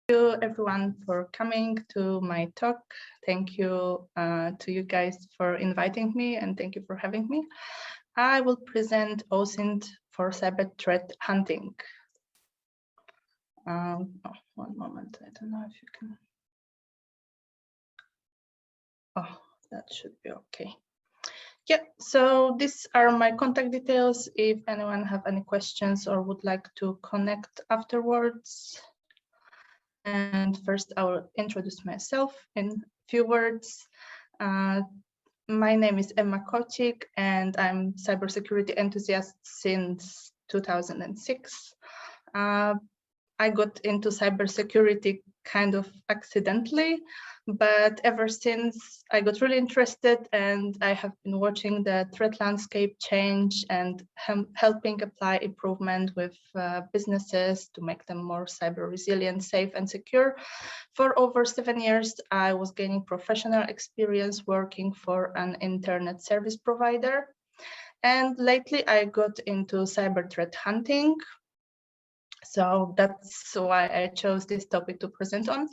you everyone for coming to my talk. Thank you to you guys for inviting me, and thank you for having me. I will present OSINT for cyber threat hunting. One moment, I don't know if you can. Oh, that should be okay. Yeah, so these are my contact details if anyone have any questions or would like to connect afterwards. And first, I will introduce myself in a few words. My name is Emma Kocik, and I'm cybersecurity enthusiast since 2006. I got into cybersecurity kind of accidentally, but ever since I got really interested, and I have been watching the threat landscape change and helping apply improvement with businesses to make them more cyber resilient, safe and secure. For over 7 years, I was gaining professional experience working for an internet service provider. And lately I got into cyber threat hunting. So that's why I chose this topic to present on.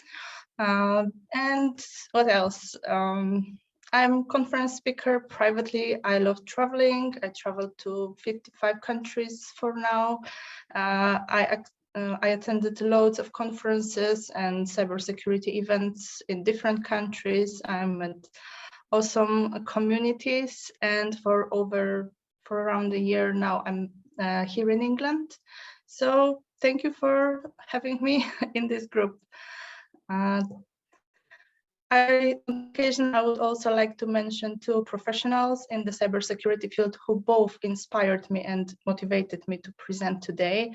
And what else? I'm conference speaker privately. I love traveling. I traveled to 55 countries for now. I attended loads of conferences and cybersecurity events in different countries. I'm at awesome communities, and for around a year now, I'm here in England. So thank you for having me in this group. On occasion, I would also like to mention two professionals in the cybersecurity field who both inspired me and motivated me to present today.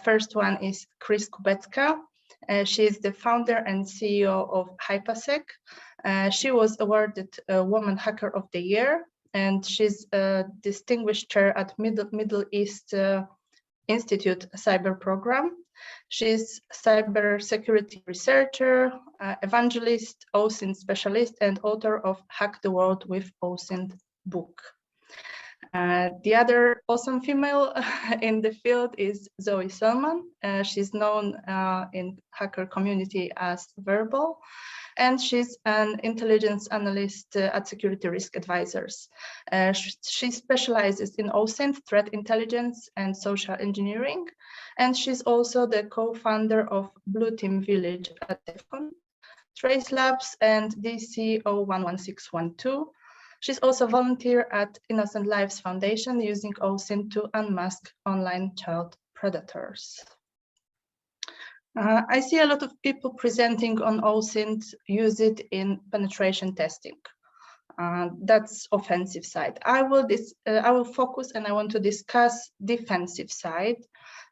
First one is Chris Kubecka. She is the founder and CEO of Hypersec. She was awarded Woman Hacker of the Year, and she's a distinguished chair at Middle East Institute Cyber Program. She's cybersecurity researcher, evangelist, OSINT specialist, and author of Hack the World with OSINT book. The other awesome female in the field is Zoe Salman. She's known in hacker community as Verbal, and she's an intelligence analyst at Security Risk Advisors. She specializes in OSINT, threat intelligence, and social engineering, and she's also the co-founder of Blue Team Village at DEFCON, Trace Labs, and DC 011612. She's also a volunteer at Innocent Lives Foundation using OSINT to unmask online child predators. I see a lot of people presenting on OSINT use it in penetration testing. That's offensive side. I will focus and I want to discuss defensive side.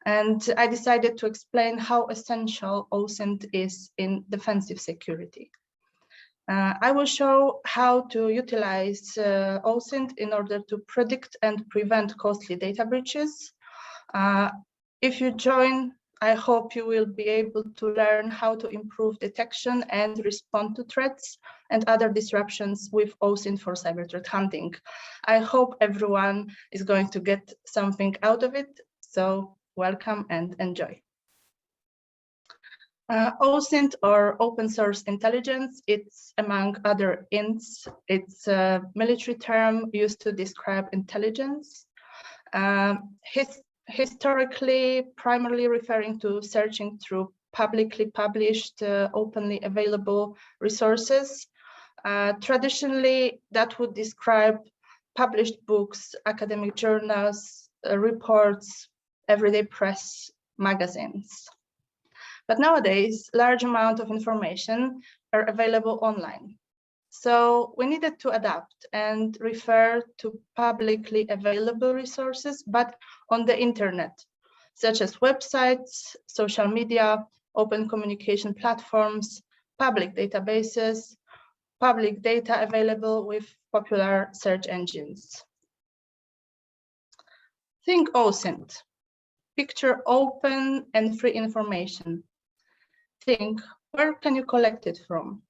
And I decided to explain how essential OSINT is in defensive security. I will show how to utilize OSINT in order to predict and prevent costly data breaches. If you join, I hope you will be able to learn how to improve detection and respond to threats and other disruptions with OSINT for cyber threat hunting. I hope everyone is going to get something out of it. So welcome and enjoy. OSINT, or open source intelligence, it's among other INTs. It's a military term used to describe intelligence. Historically, primarily referring to searching through publicly published, openly available resources. Traditionally, that would describe published books, academic journals, reports, everyday press, magazines. But nowadays, large amount of information are available online. So we needed to adapt and refer to publicly available resources, but on the internet, such as websites, social media, open communication platforms, public databases, public data available with popular search engines. Think OSINT. Picture open and free information. Think, where can you collect it from?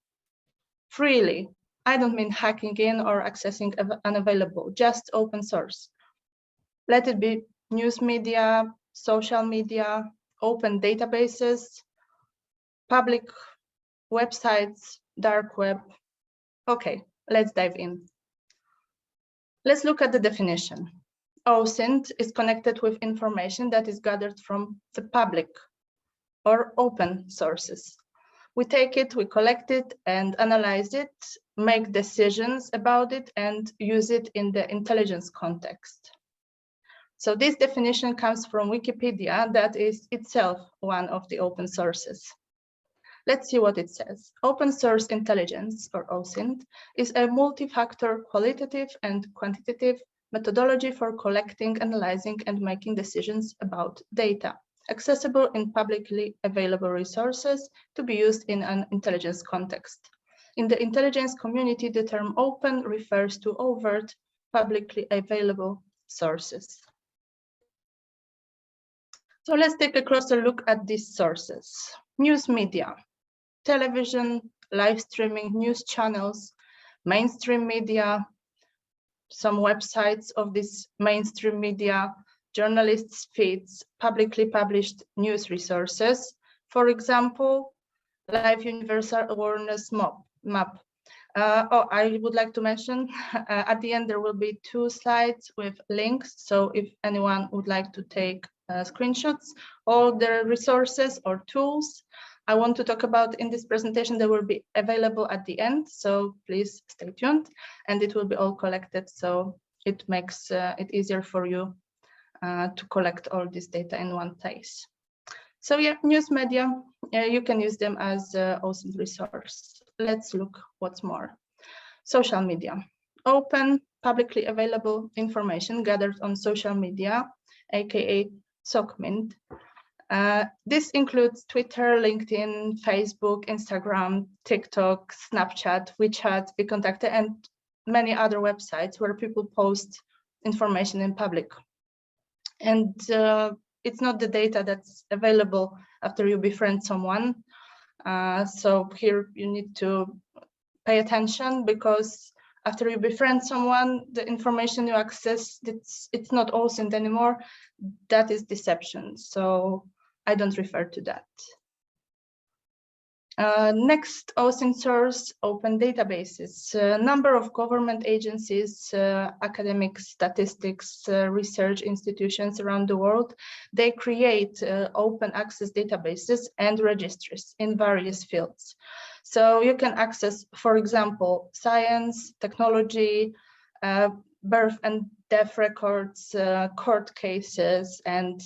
Freely. I don't mean hacking in or accessing unavailable, just open source. Let it be news media, social media, open databases, public websites, dark web. Okay, let's dive in. Let's look at the definition. OSINT is connected with information that is gathered from the public or open sources. We take it, we collect it and analyze it, make decisions about it and use it in the intelligence context. So this definition comes from Wikipedia, that is itself one of the open sources. Let's see what it says. Open source intelligence, or OSINT, is a multi-factor qualitative and quantitative methodology for collecting, analyzing, and making decisions about data, accessible in publicly available resources to be used in an intelligence context. In the intelligence community, the term open refers to overt, publicly available sources. So let's take a closer look at these sources. News media, television, live streaming, news channels, mainstream media, some websites of this mainstream media, journalists' feeds, publicly published news resources. For example, Live Universal Awareness Map. I would like to mention at the end there will be 2 slides with links. So if anyone would like to take screenshots, all the resources or tools I want to talk about in this presentation, they will be available at the end. So please stay tuned and it will be all collected. So it makes it easier for you to collect all this data in one place. So yeah, news media, you can use them as OSINT resource. Let's look what's more. Social media, open, publicly available information gathered on social media, aka SOCMINT. This includes Twitter, LinkedIn, Facebook, Instagram, TikTok, Snapchat, WeChat, VKontakte, and many other websites where people post information in public. And it's not the data that's available after you befriend someone. So here you need to pay attention, because after you befriend someone, the information you access, it's not OSINT anymore. That is deception. So I don't refer to that. Next OSINT source, open databases. Number of government agencies, academic statistics, research institutions around the world, they create open access databases and registries in various fields. So you can access, for example, science, technology, birth and death records, court cases, and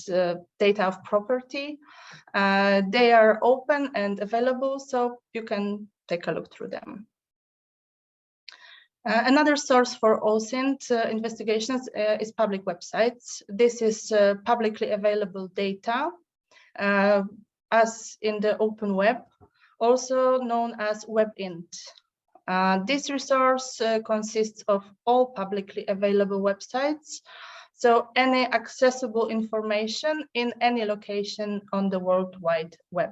data of property. They are open and available, so you can take a look through them. Another source for OSINT investigations is public websites. This is publicly available data, as in the open web, also known as WebInt. This resource consists of all publicly available websites, so any accessible information in any location on the World Wide Web.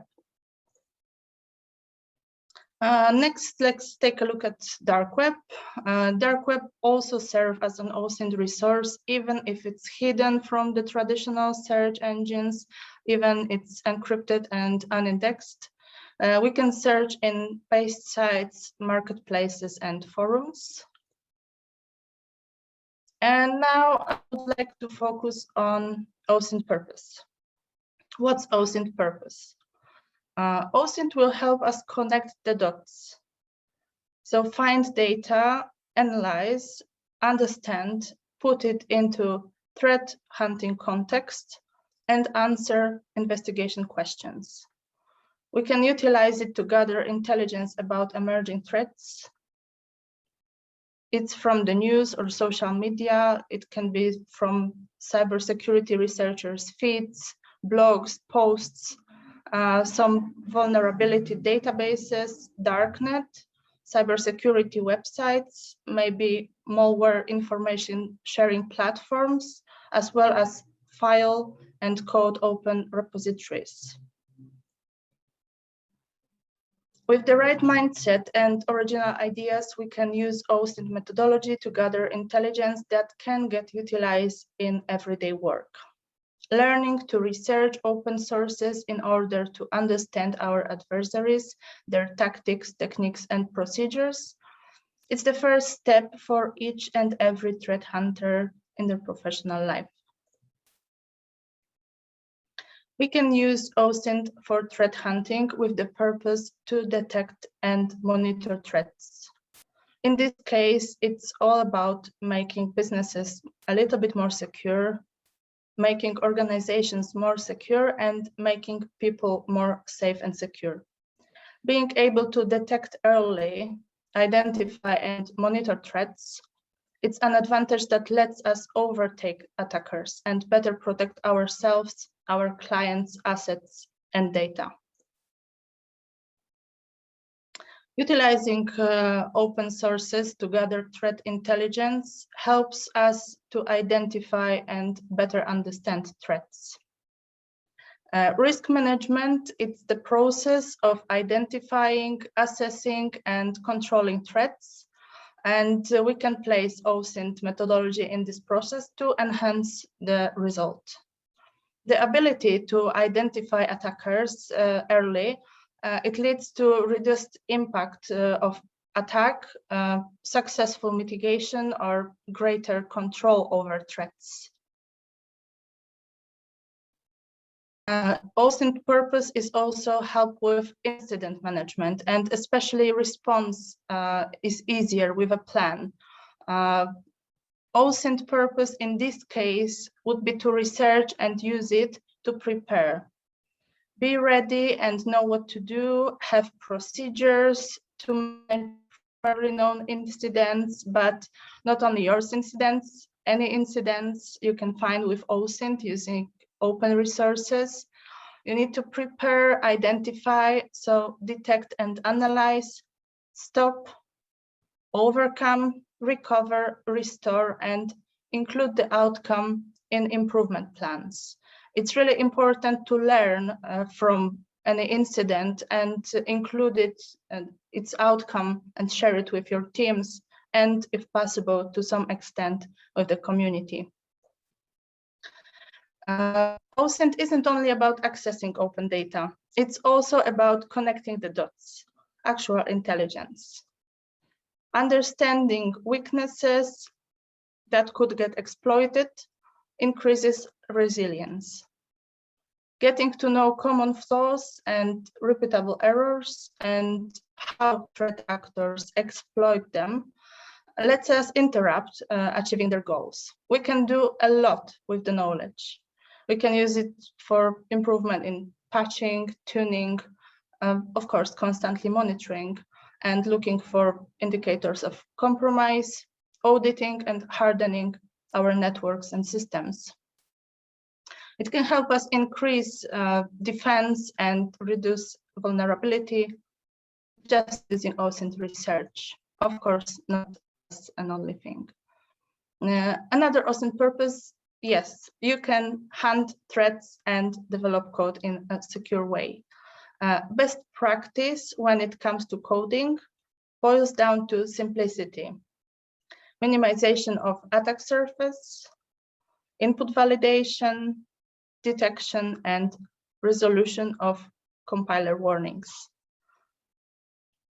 Next, let's take a look at dark web. Dark web also serves as an OSINT resource, even if it's hidden from the traditional search engines, even it's encrypted and unindexed. We can search in paste sites, marketplaces, and forums. And now I would like to focus on OSINT purpose. What's OSINT purpose? OSINT will help us connect the dots. So find data, analyze, understand, put it into threat hunting context, and answer investigation questions. We can utilize it to gather intelligence about emerging threats. It's from the news or social media. It can be from cybersecurity researchers' feeds, blogs, posts, some vulnerability databases, darknet, cybersecurity websites, maybe malware information sharing platforms, as well as file and code open repositories. With the right mindset and original ideas, we can use OSINT methodology to gather intelligence that can get utilized in everyday work. learning to research open sources in order to understand our adversaries, their tactics, techniques, and procedures. It's the first step for each and every threat hunter in their professional life. We can use OSINT for threat hunting with the purpose to detect and monitor threats. In this case, it's all about making businesses a little bit more secure, making organizations more secure, and making people more safe and secure. Being able to detect early, identify and monitor threats, it's an advantage that lets us overtake attackers and better protect ourselves, our clients' assets and data. Utilizing open sources to gather threat intelligence helps us to identify and better understand threats. Risk management, it's the process of identifying, assessing, and controlling threats. And we can place OSINT methodology in this process to enhance the result. The ability to identify attackers early, it leads to reduced impact of attack, successful mitigation, or greater control over threats. OSINT purpose is also help with incident management, and especially response is easier with a plan. OSINT purpose in this case would be to research and use it to prepare. Be ready and know what to do, have procedures to manage fairly known incidents, but not only yours incidents, any incidents you can find with OSINT using open resources. You need to prepare, identify, so detect and analyze, stop, overcome, recover, restore, and include the outcome in improvement plans. It's really important to learn from any incident and include it and its outcome and share it with your teams and, if possible, to some extent with the community. OSINT isn't only about accessing open data, it's also about connecting the dots, actual intelligence. Understanding weaknesses that could get exploited increases resilience. Getting to know common flaws and repeatable errors and how threat actors exploit them lets us interrupt achieving their goals. We can do a lot with the knowledge. We can use it for improvement in patching, tuning, of course, constantly monitoring and looking for indicators of compromise, auditing and hardening our networks and systems. It can help us increase defense and reduce vulnerability just using OSINT research. Of course, not as an only thing. Another OSINT purpose, yes, you can hunt threats and develop code in a secure way. Best practice when it comes to coding boils down to simplicity, minimization of attack surface, input validation, detection, and resolution of compiler warnings.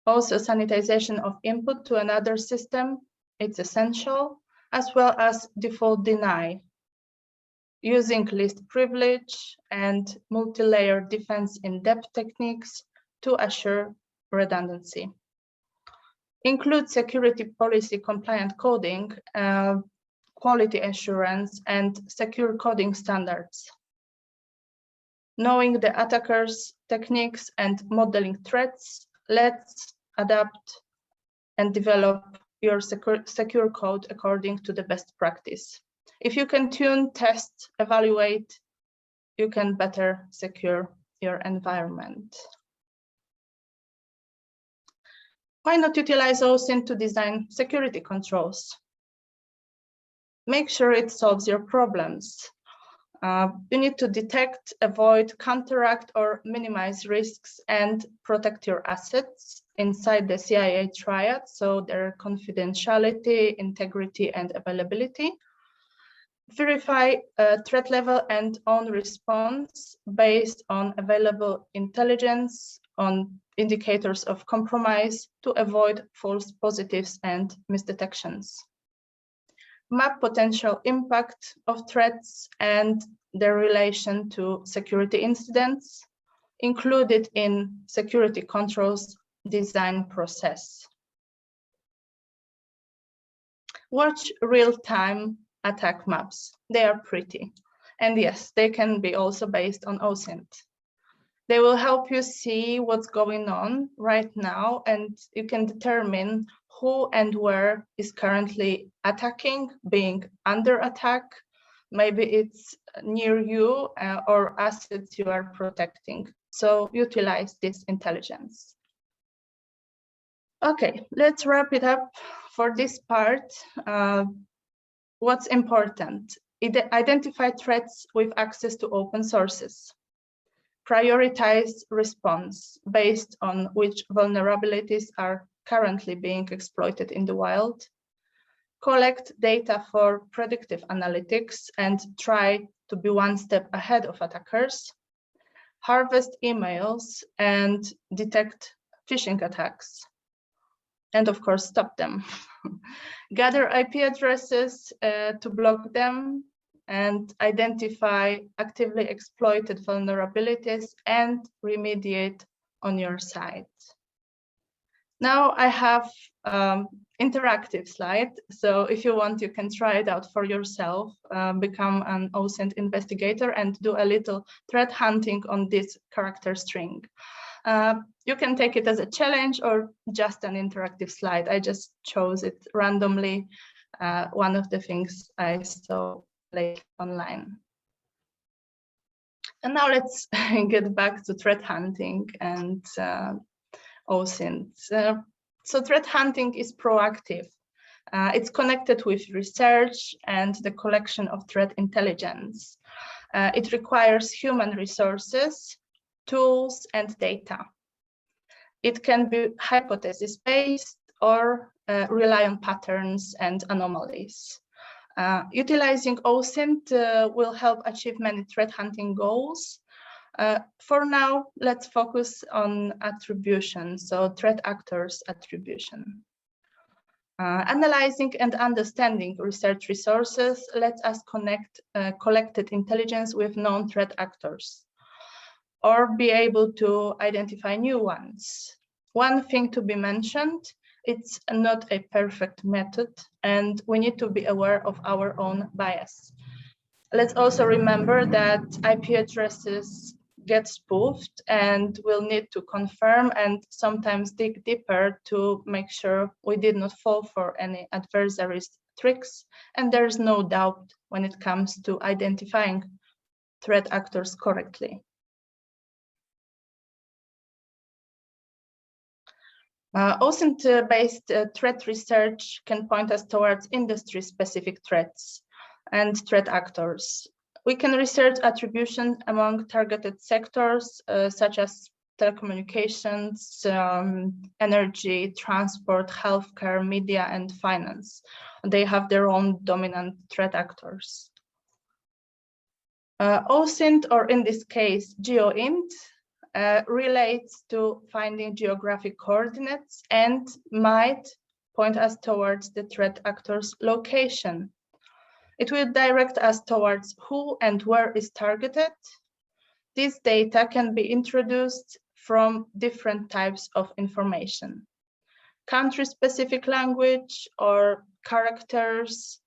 Also, sanitization of input to another system, it's essential, as well as default deny, using least privilege and multi-layer defense in-depth techniques to assure redundancy. Include security policy compliant coding, quality assurance, and secure coding standards. Knowing the attackers' techniques and modeling threats, let's adapt and develop your secure code according to the best practice. If you can tune, test, evaluate, you can better secure your environment. Why not utilize OSINT to design security controls? Make sure it solves your problems. You need to detect, avoid, counteract, or minimize risks and protect your assets inside the CIA triad, so their confidentiality, integrity, and availability. verify threat level and own response based on available intelligence on indicators of compromise to avoid false positives and misdetections. Map potential impact of threats and their relation to security incidents included in security controls design process. Watch real-time attack maps. They are pretty. And yes, they can be also based on OSINT. They will help you see what's going on right now, and you can determine who and where is currently attacking, being under attack. Maybe it's near you or assets you are protecting. So utilize this intelligence. Okay, let's wrap it up for this part. What's important? Identify threats with access to open sources. Prioritize response based on which vulnerabilities are currently being exploited in the wild. Collect data for predictive analytics and try to be one step ahead of attackers. Harvest emails and detect phishing attacks. And of course, stop them. Gather IP addresses to block them and identify actively exploited vulnerabilities and remediate on your site. Now I have interactive slide. So if you want, you can try it out for yourself, become an OSINT investigator and do a little threat hunting on this character string. You can take it as a challenge or just an interactive slide. I just chose it randomly, one of the things I saw late online. And now let's get back to threat hunting and OSINT. So threat hunting is proactive. It's connected with research and the collection of threat intelligence. It requires human resources, tools, and data. It can be hypothesis-based or rely on patterns and anomalies. Utilizing OSINT will help achieve many threat hunting goals. For now, let's focus on attribution, so threat actors attribution. Analyzing and understanding research resources lets us connect collected intelligence with known threat actors, or be able to identify new ones. One thing to be mentioned, it's not a perfect method, and we need to be aware of our own bias. Let's also remember that IP addresses get spoofed, and we'll need to confirm and sometimes dig deeper to make sure we did not fall for any adversaries' tricks, and there's no doubt when it comes to identifying threat actors correctly. OSINT-based threat research can point us towards industry-specific threats and threat actors. We can research attribution among targeted sectors such as telecommunications, energy, transport, healthcare, media, and finance. They have their own dominant threat actors. OSINT, or in this case, Geoend, relates to finding geographic coordinates and might point us towards the threat actor's location. It will direct us towards who and where is targeted. This data can be introduced from different types of information. Country-specific language or characters,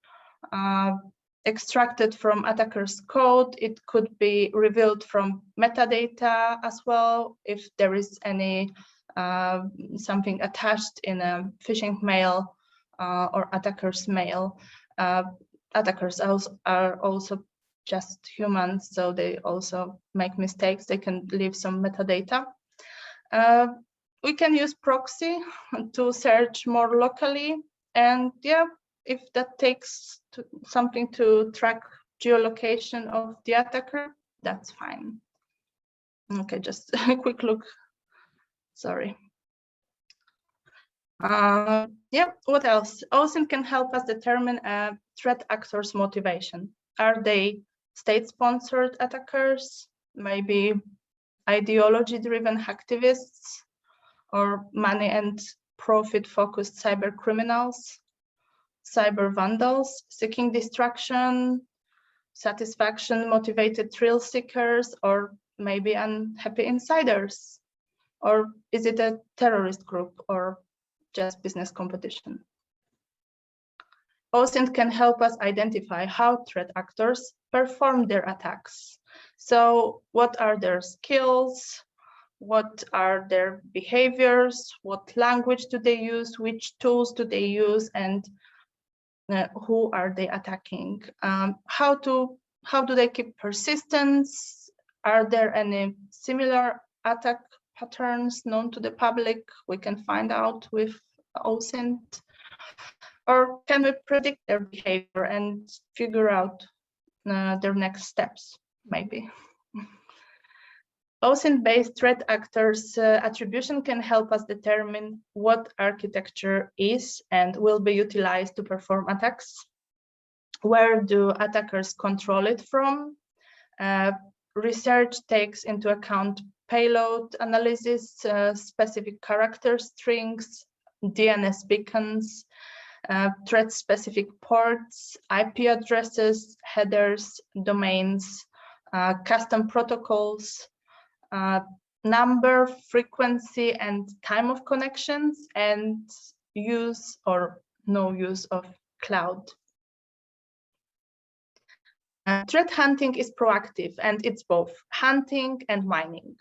extracted from attacker's code. It could be revealed from metadata as well, if there is any something attached in a phishing mail or attacker's mail. Attackers are also just humans, so they also make mistakes. They can leave some metadata. We can use proxy to search more locally, and yeah, if that takes something to track geolocation of the attacker, that's fine. Okay, just a quick look. Sorry. Yeah, what else? OSINT can help us determine a threat actor's motivation. Are they state-sponsored attackers, maybe ideology-driven activists, or money and profit-focused cyber criminals, cyber vandals seeking destruction, satisfaction-motivated thrill seekers, or maybe unhappy insiders? Or is it a terrorist group or just business competition? OSINT can help us identify how threat actors perform their attacks. So what are their skills? What are their behaviors? What language do they use? Which tools do they use? And who are they attacking? How do they keep persistence? Are there any similar attack patterns known to the public? We can find out with OSINT. Or can we predict their behavior and figure out their next steps, maybe? OSINT-based threat actors attribution can help us determine what architecture is and will be utilized to perform attacks. Where do attackers control it from? Research takes into account payload analysis, specific character strings, DNS beacons, threat-specific ports, IP addresses, headers, domains, custom protocols, number, frequency, and time of connections, and use or no use of cloud. Threat hunting is proactive, and it's both hunting and mining.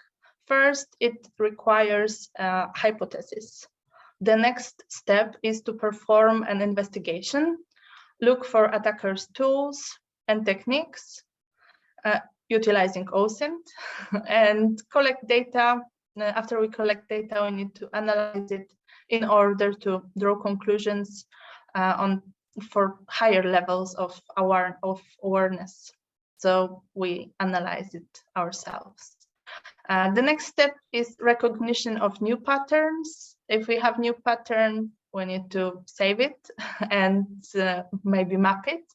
First, it requires a hypothesis. The next step is to perform an investigation, look for attackers' tools and techniques, utilizing OSINT, and collect data. After we collect data, we need to analyze it in order to draw conclusions for higher levels of awareness. So we analyze it ourselves. The next step is recognition of new patterns. If we have new pattern, we need to save it and maybe map it.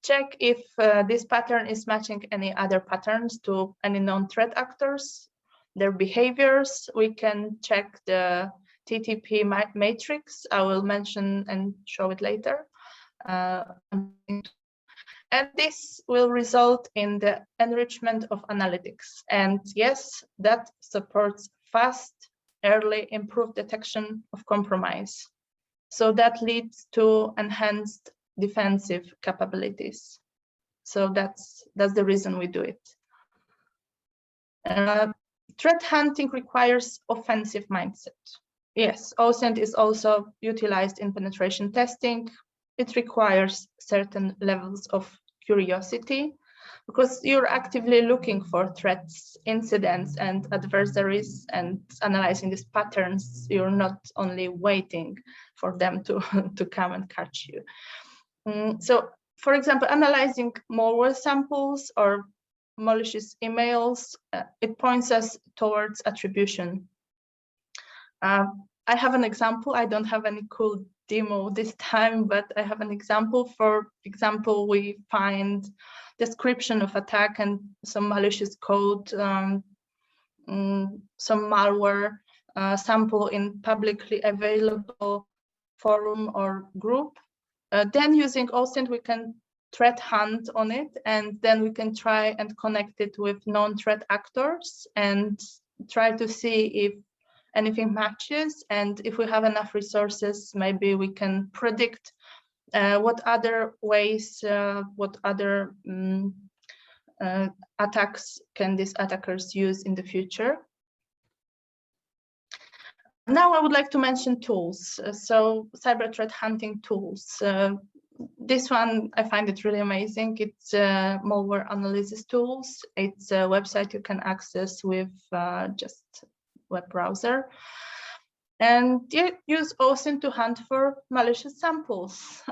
Check if this pattern is matching any other patterns to any known threat actors, their behaviors. We can check the TTP matrix. I will mention and show it later. And this will result in the enrichment of analytics. And yes, that supports fast, early, improved detection of compromise. So that leads to enhanced defensive capabilities. So that's the reason we do it. Threat hunting requires offensive mindset. Yes, OSINT is also utilized in penetration testing. It requires certain levels of curiosity because you're actively looking for threats, incidents, and adversaries and analyzing these patterns. You're not only waiting for them to come and catch you. So, for example, analyzing malware samples or malicious emails, it points us towards attribution. I have an example. I don't have any cool demo this time, but I have an example. For example, we find description of attack and some malicious code, some malware sample in publicly available forum or group. Then using OSINT, we can threat hunt on it, and then we can try and connect it with non-threat actors and try to see if anything matches. And if we have enough resources, maybe we can predict what other ways, what other attacks can these attackers use in the future. Now I would like to mention tools. So cyber threat hunting tools. This one, I find it really amazing. It's malware analysis tools. It's a website you can access with just web browser. And you use OSINT to hunt for malicious samples.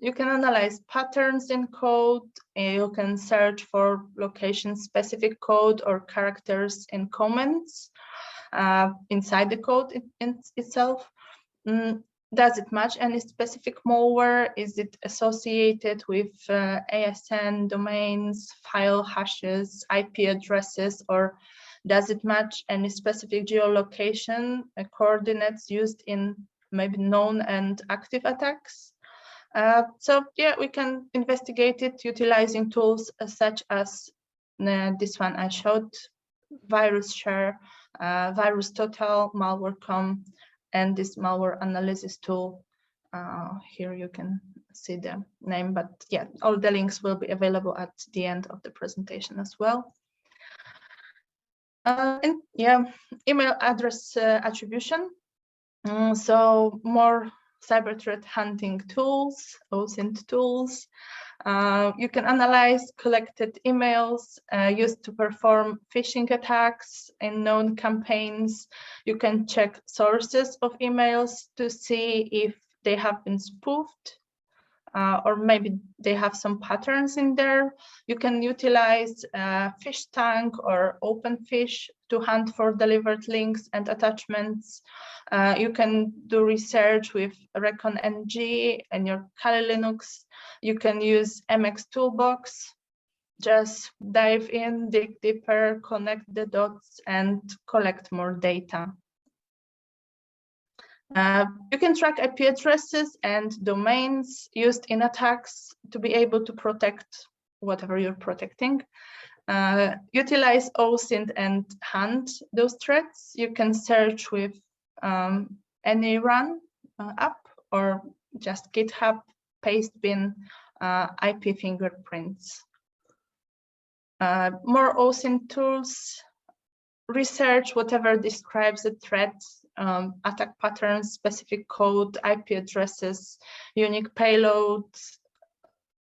You can analyze patterns in code. You can search for location-specific code or characters in comments inside the code itself. does it match any specific malware? Is it associated with ASN domains, file hashes, IP addresses, or does it match any specific geolocation coordinates used in maybe known and active attacks? So yeah, we can investigate it utilizing tools such as this one I showed, Virus Share, Virus Total, Malware.com, and this malware analysis tool. Here you can see the name, but yeah, all the links will be available at the end of the presentation as well. And yeah, email address attribution. So more cyber threat hunting tools, OSINT tools. You can analyze collected emails used to perform phishing attacks in known campaigns. You can check sources of emails to see if they have been spoofed, or maybe they have some patterns in there. You can utilize Fish Tank or OpenFish to hunt for delivered links and attachments. You can do research with ReconNG and your Kali Linux. You can use MX Toolbox. Just dive in, dig deeper, connect the dots, and collect more data. You can track IP addresses and domains used in attacks to be able to protect whatever you're protecting. Utilize OSINT and hunt those threats. You can search with any run app or just GitHub, Pastebin, IP fingerprints. More OSINT tools. Research whatever describes the threat, attack patterns, specific code, IP addresses, unique payloads.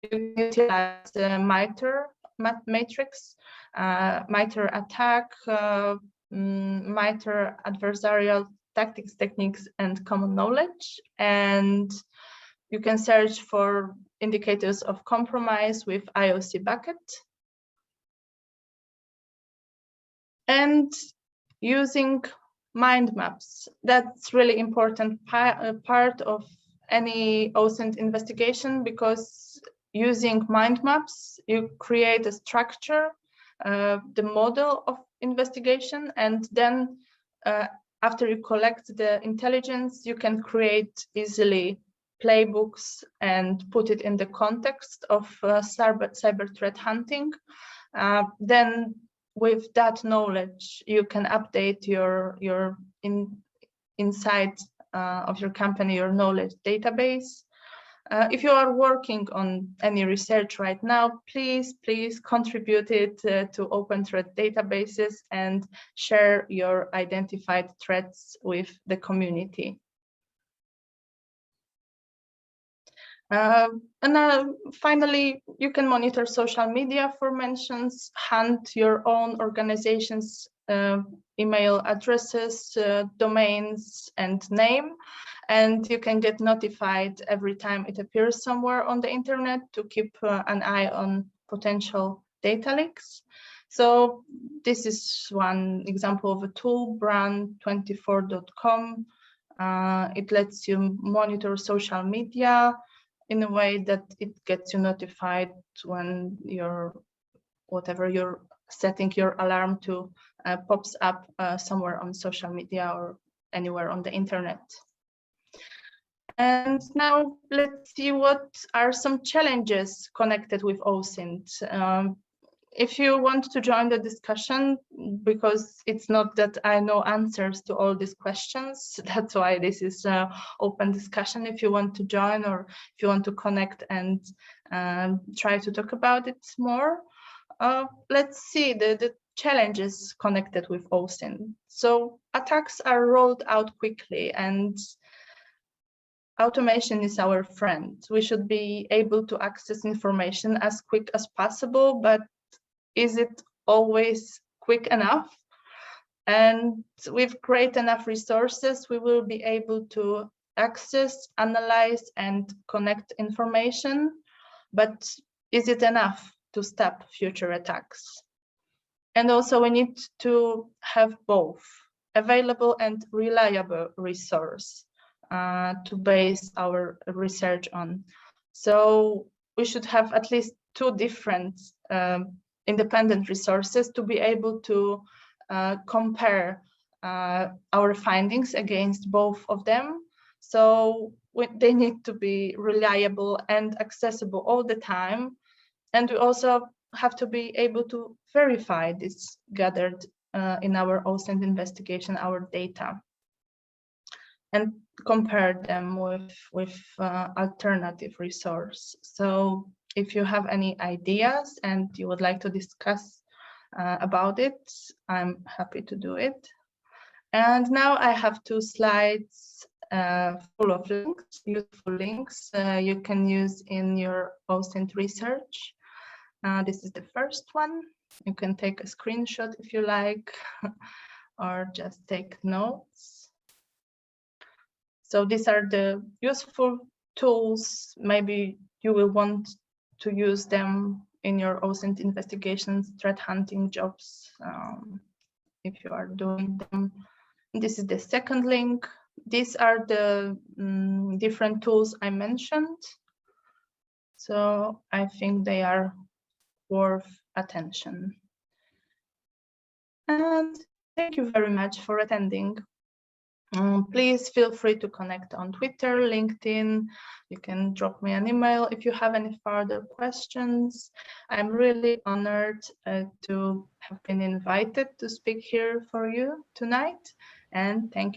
You utilize the MITRE matrix, MITRE attack, MITRE adversarial tactics, techniques, and common knowledge. And you can search for indicators of compromise with IOC bucket. And using mind maps, that's really important part of any OSINT investigation, because using mind maps, you create a structure, the model of investigation, and then after you collect the intelligence, you can create easily playbooks and put it in the context of cyber threat hunting. Then with that knowledge, you can update your inside of your company, your knowledge database. If you are working on any research right now, please contribute it to open threat databases and share your identified threats with the community. And finally, you can monitor social media for mentions, hunt your own organization's email addresses, domains, and name. And you can get notified every time it appears somewhere on the internet to keep an eye on potential data leaks. So this is one example of a tool, brand24.com. It lets you monitor social media in a way that it gets you notified when whatever you're setting your alarm to pops up somewhere on social media or anywhere on the internet. And now let's see what are some challenges connected with OSINT. If you want to join the discussion, because it's not that I know answers to all these questions, that's why this is an open discussion. If you want to join or if you want to connect and try to talk about it more, let's see the challenges connected with OSINT. So attacks are rolled out quickly, and automation is our friend. We should be able to access information as quick as possible, but is it always quick enough? And with great enough resources, we will be able to access, analyze, and connect information. But is it enough to stop future attacks? And also we need to have both available and reliable resource. to base our research on. So we should have at least 2 different independent resources to be able to compare our findings against both of them. So they need to be reliable and accessible all the time. And we also have to be able to verify this gathered in our OSINT investigation, our data, and compare them with alternative resource. So if you have any ideas and you would like to discuss about it, I'm happy to do it. And now I have 2 slides full of links, useful links you can use in your OSINT research. This is the first one. You can take a screenshot if you like, or just take notes. So these are the useful tools. Maybe you will want to use them in your OSINT investigations, threat hunting jobs, if you are doing them. This is the second link. These are the different tools I mentioned. So I think they are worth attention. And thank you very much for attending. Please feel free to connect on Twitter, LinkedIn. You can drop me an email if you have any further questions. I'm really honored to have been invited to speak here for you tonight. And thank you.